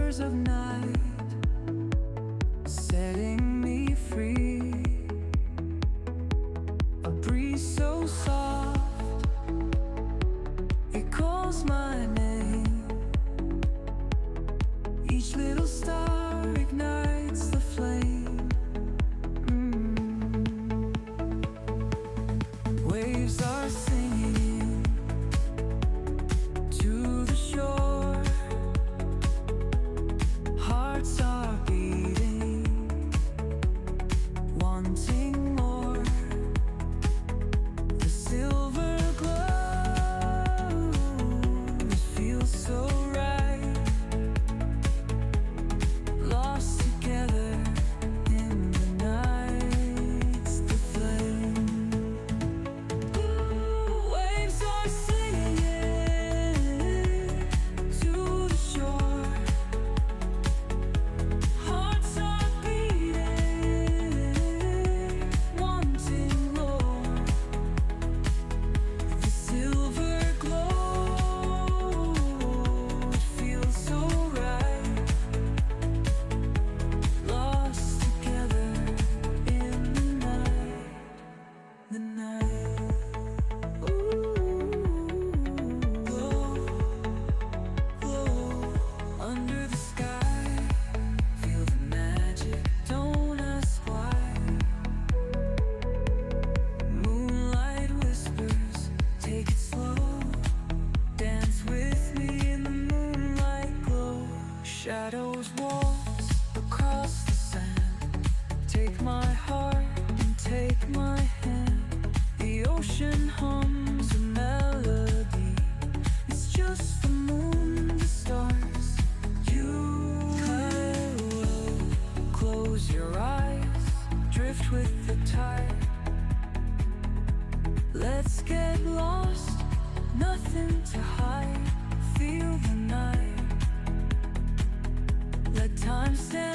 hours of night, setting me free. A breeze so soft, it calls my name. Each little star ignites the flame. Waves are singing to the shore. Hearts are beating, wanting more. The silver glow, it feels so right. Lost together in the night's the flame. Waves are singing to the shore. Hearts are beating, wanting more. The silver glow, it feels so right. Lost together in the night. Glow, glow under the sky. Feel the magic, don't ask why. Moonlight whispers, take it slow. Dance with me in the moonlight glow. Shadows waltz across the sand. Take my heart and take my hand. The ocean hums a melody. It's just the moon, the stars, you. Close your eyes, drift with the tide. Let's get lost, nothing to hide. Feel the night. Let time stand